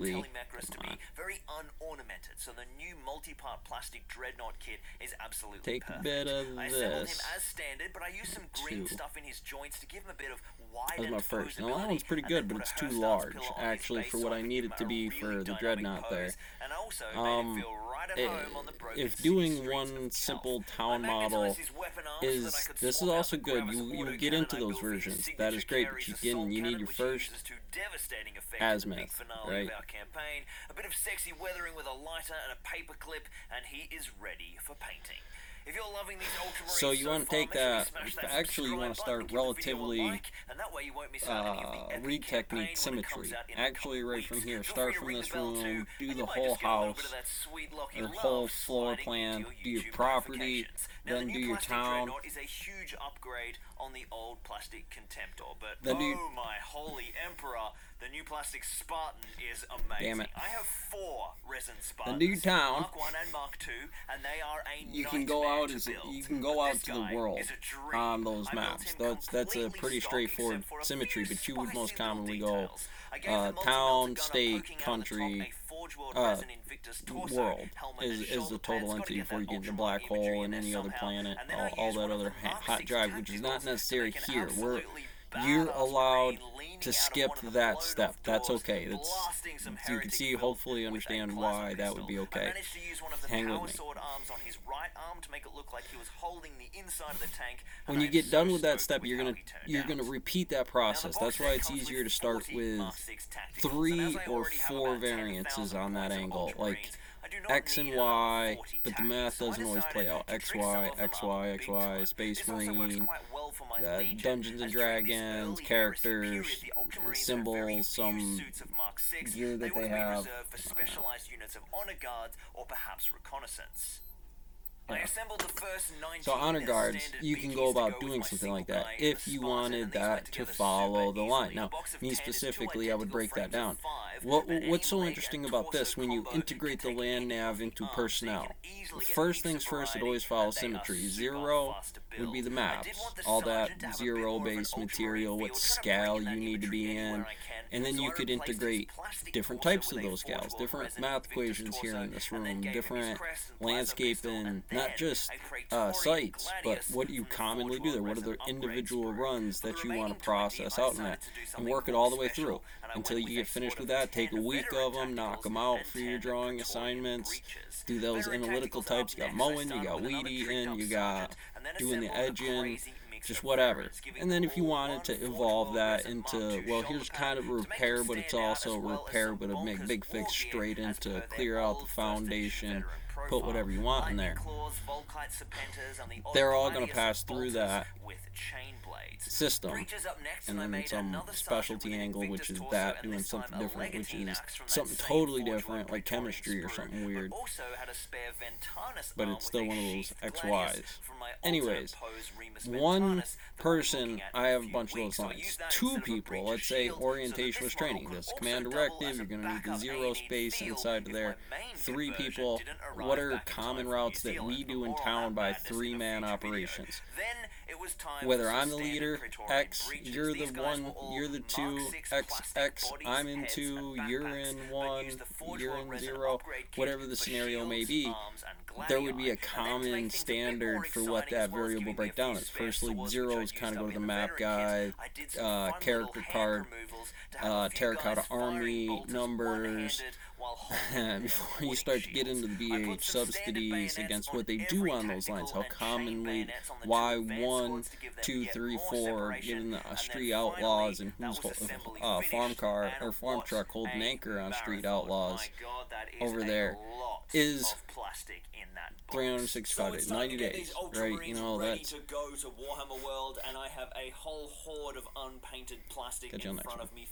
Lee, Telemachus to come be on. very unornamented, so the new multi-part plastic dreadnought kit is absolutely absolutely take perfect. a bit of I assembled him this. as standard, but I used some green Too. stuff in his joints to give him a bit of That widened was my first. Now that posability, one's pretty and then good, but put it's a too Herstars large, pillow on his actually, face for so what I I could need give it him to a be really for the dynamic Dreadnought pose, there. and also made him feel right at home on the broken If city doing streets one of simple Calth. town I model magnetized his weapon arm so that I is, could this is swap out also the good. Gravis You get autocannon into I those built for his versions. That is signature great, but Carries you assault need cannon, your which first uses to devastating effect in the big azimuth, finale right? of our campaign. A bit of sexy weathering with a lighter and a paper clip, and he is ready for painting. If you're loving these Ultramarines So you want to take make sure you that. smash that Actually, you want to subscribe button, start give the video a relatively like, and that way you won't miss out any of the epic read campaign technique when it symmetry. comes out in the Actually, coming right from weeks. here, Feel start free to from ring this the bell too, room, do and the you might whole just get a little bit house, of that sweet lucky the love whole floor sliding plan, into do your YouTube property, notifications. Now, the then do new your plastic town, Dreadnought is a huge upgrade on the old plastic Contemptor, but then do oh my holy emperor, the new plastic Spartan is amazing. Damn it. I have 4 resin Spartans, then do your town. Mark 1 and Mark 2, and they are a You can go nightmare out to as build. you can go But out this to the guy world is a dream. on those I built maps. him That's a completely pretty stock straightforward except for a symmetry, few but you would spicy most little commonly go details. I gave the multi-melter town, gunner state, poking out of the top country, a Forge World resin Invictus torso, world helmet and is the shoulder total pads. Gotta entity get before you that get into Ultramar black imagery hole in and there any other somehow. planet, And then I all used that one of other the Mark hot 6 drive, which is not tacticals necessary to make an here. absolutely You're badass allowed Marine leaning to out of skip one of the that blown-off step. That's doors, okay. blasting some You can heretic see, filth hopefully with a understand plasma why that would be pistol. I okay. managed to use one of the Hang with power me. sword arms on his right arm to make it look like he was holding the inside of the tank. When and you I'm get so done with that stoked step, with you're how gonna he turned out. repeat that Now, the process. box That's why set it's comes easier with to start 40 with Mark 6 tacticals, and 3 as I or already have 4 about variances 10,000 on that points of angle. Ultramarines, Like I do not X need and another Y, 40 but the math tactics, so I doesn't always play decided out. to X, trick some Y, of them X, up Y, big X, Y, time. Space This also works Marine, quite well for my Legion, Dungeons and as during this Dragons, early heresy characters, period, the Ultramarines had very symbols, few some suits of Mark 6. gear that They they would have been have. reserved for specialized units of honor guards or perhaps reconnaissance. I Yeah. assembled the first 19 So honor guards, standard you can BKs go to about with doing my something like single that guy in if the you Spartan, wanted and these went that to together follow super the line. easily. Now, A box of me 10 is two specifically, I would identical break that frames of down. 5, What's any so leg interesting and about this torso when you combo integrate the can take land any nav of the into arms, so you personnel? can easily get First heaps things of first, it variety, always follows and they are symmetry. super 0 fast to would be build. the I maps, did want the all that sergeant to have a bit 0 more of an based ultramarine material, feel, what trying to scale bring in you that need to be imagery in, anywhere I can. and then So you I could replaced his integrate plastic different torso types of with a those Forge scales, World different resin math Invictus equations here torso, in this and then room, gave him his different crest and plasma landscape pistol, and then not just a Praetorian sites, but Gladius what you from the commonly Forge do there. World What are the resin upgrade individual sprue. runs For the that you want remaining to process 20, I out in decided that, to do and something work it more all the way special, through and I until went you with get a finished squad with of that. Take a 10 week veteran of them, knock tacticals them out and for your 10 drawing Praetorian assignments. breaches. Do those Veteran analytical tacticals types. up You got next. I mowing, you started got with another weeding, tricked up you got sergeant, and then doing the assembled a edging, crazy mix just of whatever. veterans, giving And then them if you all wanted one to Forge evolve World that resin Mark into, II well, shoulder here's pad kind of a to make them repair, but it's stand out, also as a well as repair, some but a bonkers big fix war gear straight as into per their clear out old the first edition foundation, veteran put profile. whatever you want in Lightning there. claws, Volkite serpentas, and the odd They're all going to gladius pass and through bolters that with chain blades. system, Breaches up next, and I then made some another sergeant specialty with an angle, which Invictus is torso, that and doing this something time a different, which legatine is axe from that something same totally Forge World different, like Praetorian chemistry or sprue, something but weird. also had a spare Ventanus But arm it's still with one a of those sheathed XYs. gladius from my Anyways, alternate pose Remus one Ventanus that we'll be person, looking at in I have a few bunch of weeks. those So I lines. used that 2 instead of a people, breach let's of say shield, so that orientation this was model training. could This also command double directive, as a you're going to need the backup 0 A&E space field inside of if there. my main 3 conversion people. didn't arrive What are back in common time for routes New that we Zealand, do but in more on town that by madness in a 3-man future video. operations? Then it was time Whether for I'm some the standard leader, Praetorian X, breaches. you're the These guys 1, were all you're the 2, Mark 6 X, plastic X, bodies, I'm in heads, 2, and you're backpacks, in but 1, used the Forge you're World in resin 0, upgrade kit whatever the for scenario may shields, be. arms, and There would be a gladioli. And then to make common things a bit more standard for what exciting, that as well as variable giving me a breakdown few is. spare Firstly, swords, which 0 I'd is kind used of go up to the in map veteran kit, guide, I did some fun little character hand card, removals to have a few terracotta guys firing army bolters numbers. one-handed while holding Before you start to get into the I put BH some standard subsidies bayonets against on what they do every on those lines, how tactical and chain commonly, bayonets on the why two advanced 1, squads to give them 2, yet 3, more 4, separation, getting the and then street finally, outlaws and that who's was assembly farm finished, car and or farm what truck holding a anchor on street marathon. outlaws My God, that is over a there lot is of plastic in that box. 365 days, 90 days, right? You know, ready that's to go to Warhammer World, and I have a whole horde of unpainted plastic Catch you on in the next front one. of me.